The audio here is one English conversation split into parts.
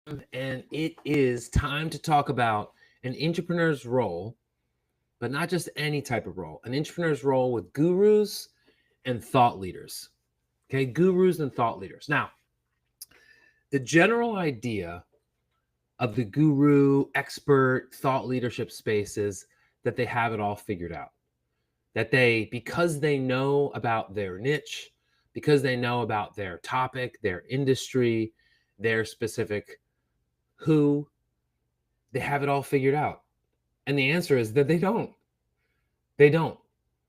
And it is time to talk about an entrepreneur's role, but not just any type of role, an entrepreneur's role with gurus and thought leaders. Okay, gurus and thought leaders. Now, the general idea of the guru, expert, thought leadership space is that they have it all figured out. That because they know about their niche, because they know about their topic, their industry, their specific who, they have it all figured out. And the answer is that they don't. They don't,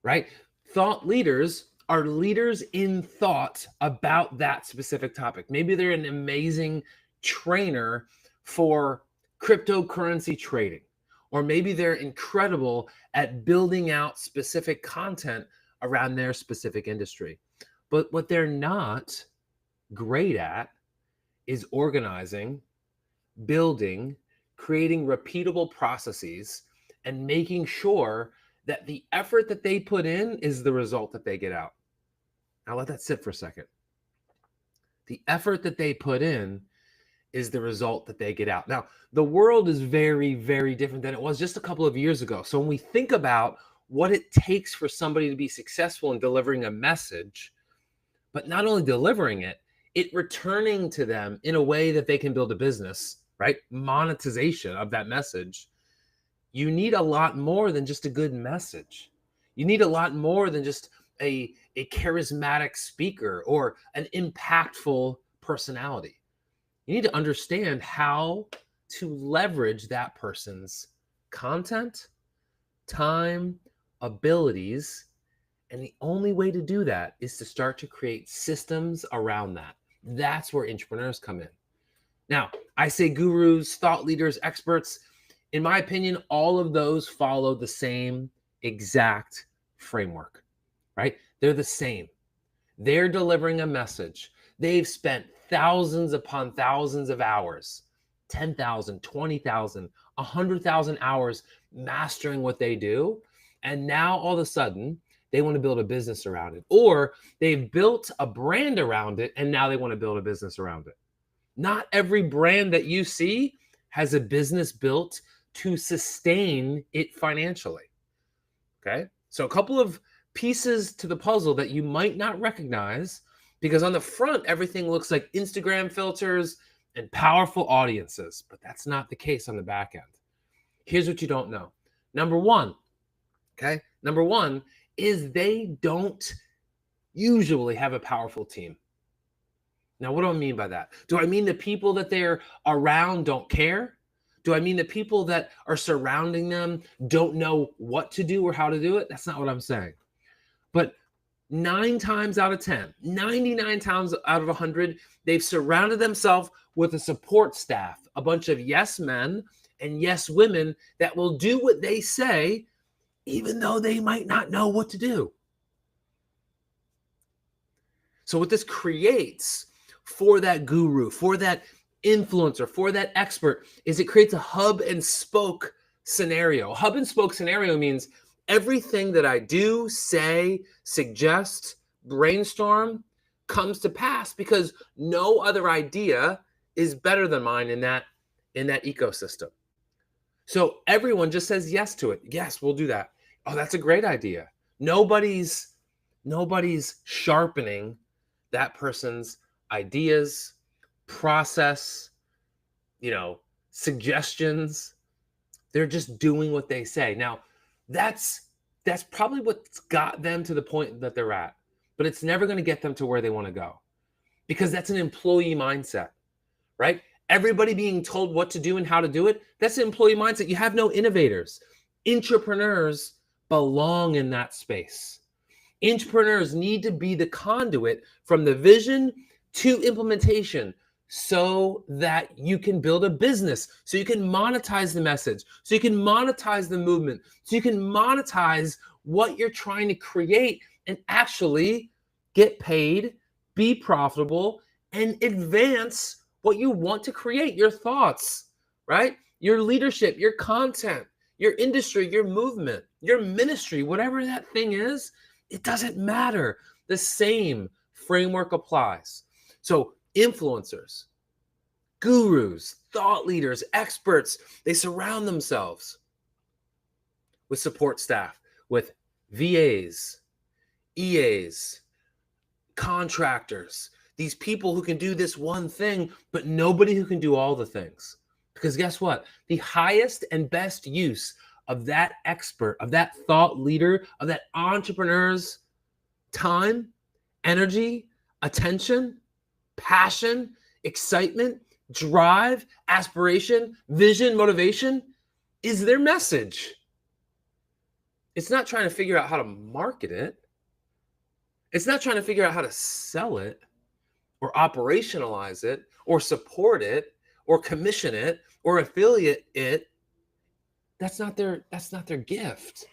right? Thought leaders are leaders in thought about that specific topic. Maybe they're an amazing trainer for cryptocurrency trading, or maybe they're incredible at building out specific content around their specific industry. But what they're not great at is organizing, building, creating repeatable processes, and making sure that the effort that they put in is the result that they get out. Now let that sit for a second. The effort that they put in is the result that they get out. Now, the world is very, very different than it was just a couple of years ago. So when we think about what it takes for somebody to be successful in delivering a message, but not only delivering it returning to them in a way that they can build a business, right? Monetization of that message. You need a lot more than just a good message. You need a lot more than just a charismatic speaker or an impactful personality. You need to understand how to leverage that person's content, time, abilities. And the only way to do that is to start to create systems around that. That's where entrepreneurs come in. Now, I say gurus, thought leaders, experts. In my opinion, all of those follow the same exact framework, right? They're the same. They're delivering a message. They've spent thousands upon thousands of hours, 10,000, 20,000, 100,000 hours mastering what they do. And now all of a sudden, they want to build a business around it. Or they've built a brand around it, and now they want to build a business around it. Not every brand that you see has a business built to sustain it financially. Okay? So a couple of pieces to the puzzle that you might not recognize, because on the front, everything looks like Instagram filters and powerful audiences, but that's not the case on the back end. Here's what you don't know. Number one is they don't usually have a powerful team. Now, what do I mean by that? Do I mean the people that they're around don't care? Do I mean the people that are surrounding them don't know what to do or how to do it? That's not what I'm saying. But 9 times out of 10, 99 times out of 100, they've surrounded themselves with a support staff, a bunch of yes men and yes women that will do what they say, even though they might not know what to do. So what this creates for that guru, for that influencer, for that expert, is it creates a hub and spoke scenario. Hub and spoke scenario means everything that I do, say, suggest, brainstorm comes to pass because no other idea is better than mine in that ecosystem. So everyone just says yes to it. Yes, we'll do that. Oh, that's a great idea. Nobody's sharpening that person's ideas, process, suggestions. They're just doing what they say. Now, that's probably what's got them to the point that they're at, but it's never going to get them to where they want to go, because that's an employee mindset, right? Everybody being told what to do and how to do it, that's an employee mindset. You have no innovators. Intrapreneurs belong in that space. Entrepreneurs need to be the conduit from the vision to implementation so that you can build a business, so you can monetize the message, so you can monetize the movement, so you can monetize what you're trying to create and actually get paid, be profitable, and advance what you want to create, your thoughts, right? Your leadership, your content, your industry, your movement, your ministry, whatever that thing is, it doesn't matter. The same framework applies. So influencers, Gurus, thought leaders, experts, they surround themselves with support staff, with VAs, EAs, contractors, these people who can do this one thing, but nobody who can do all the things. Because guess what? The highest and best use of that expert, of that thought leader, of that entrepreneur's time, energy, attention, passion, excitement, drive, aspiration, vision, motivation is their message. It's not trying to figure out how to market it. It's not trying to figure out how to sell it or operationalize it or support it or commission it or affiliate it. That's not their gift.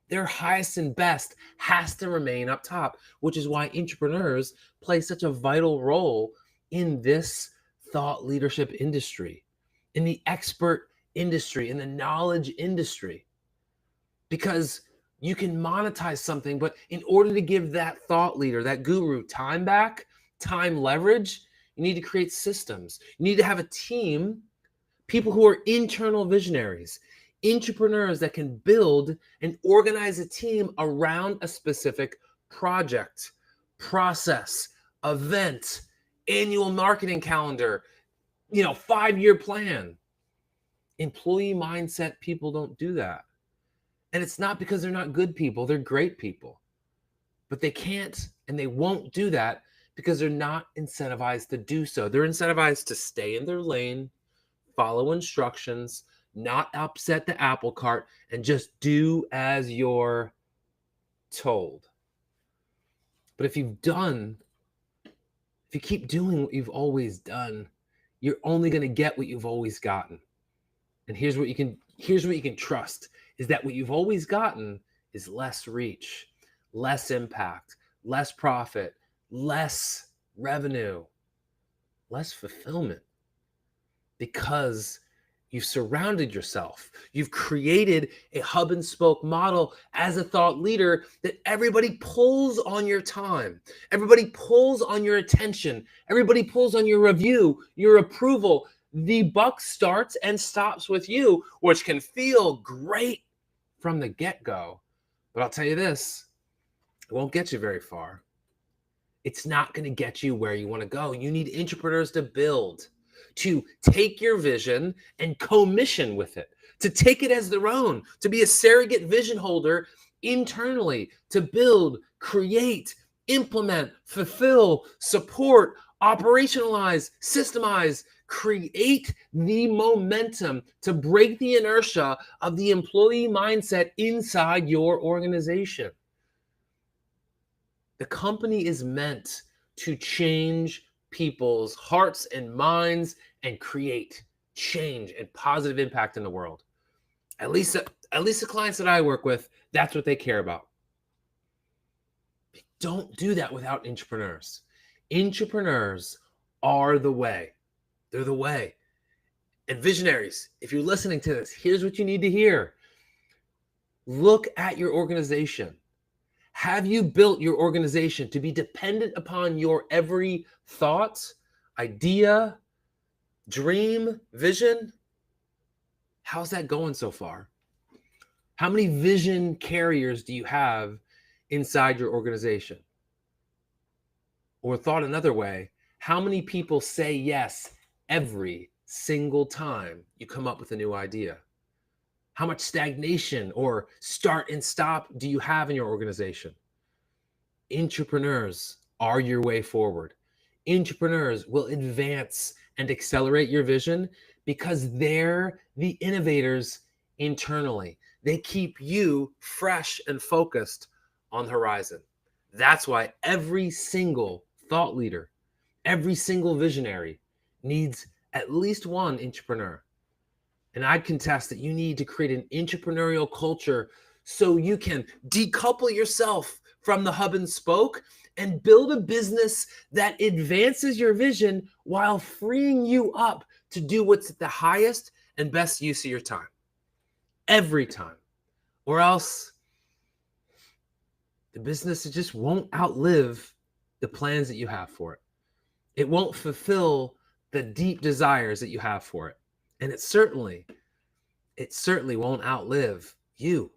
Their highest and best has to remain up top, which is why entrepreneurs play such a vital role in this thought leadership industry, in the expert industry, in the knowledge industry. Because you can monetize something, but in order to give that thought leader, that guru, time back, time leverage, you need to create systems. You need to have a team, people who are internal visionaries, entrepreneurs that can build and organize a team around a specific project, process, event, annual marketing calendar, 5-year plan. Employee mindset people don't do that. And it's not because they're not good people. They're great people. But they can't and they won't do that because they're not incentivized to do so. They're incentivized to stay in their lane, follow instructions, not upset the apple cart, and just do as you're told. But if you keep doing what you've always done, you're only going to get what you've always gotten. And here's what you can trust, is that what you've always gotten is less reach, less impact, less profit, less revenue, less fulfillment, because you've surrounded yourself. You've created a hub and spoke model as a thought leader that everybody pulls on your time. Everybody pulls on your attention. Everybody pulls on your review, your approval. The buck starts and stops with you, which can feel great from the get-go. But I'll tell you this, it won't get you very far. It's not going to get you where you want to go. You need entrepreneurs to build, to take your vision and co-mission with it, to take it as their own, to be a surrogate vision holder internally, to build, create, implement, fulfill, support, operationalize, systemize, create the momentum to break the inertia of the employee mindset inside your organization. The company is meant to change people's hearts and minds and create change and positive impact in the world. At least the clients that I work with, that's what they care about. Don't do that without entrepreneurs. Entrepreneurs are the way. They're the way. And visionaries, if you're listening to this, here's what you need to hear. Look at your organization. Have you built your organization to be dependent upon your every thought, idea, dream, vision? How's that going so far? How many vision carriers do you have inside your organization? Or thought another way, how many people say yes every single time you come up with a new idea? How much stagnation or start and stop do you have in your organization? Entrepreneurs are your way forward. Entrepreneurs will advance and accelerate your vision because they're the innovators internally. They keep you fresh and focused on the horizon. That's why every single thought leader, every single visionary needs at least one entrepreneur. And I'd contest that you need to create an entrepreneurial culture so you can decouple yourself from the hub and spoke and build a business that advances your vision while freeing you up to do what's at the highest and best use of your time. Every time. Or else the business just won't outlive the plans that you have for it. It won't fulfill the deep desires that you have for it. And it certainly won't outlive you.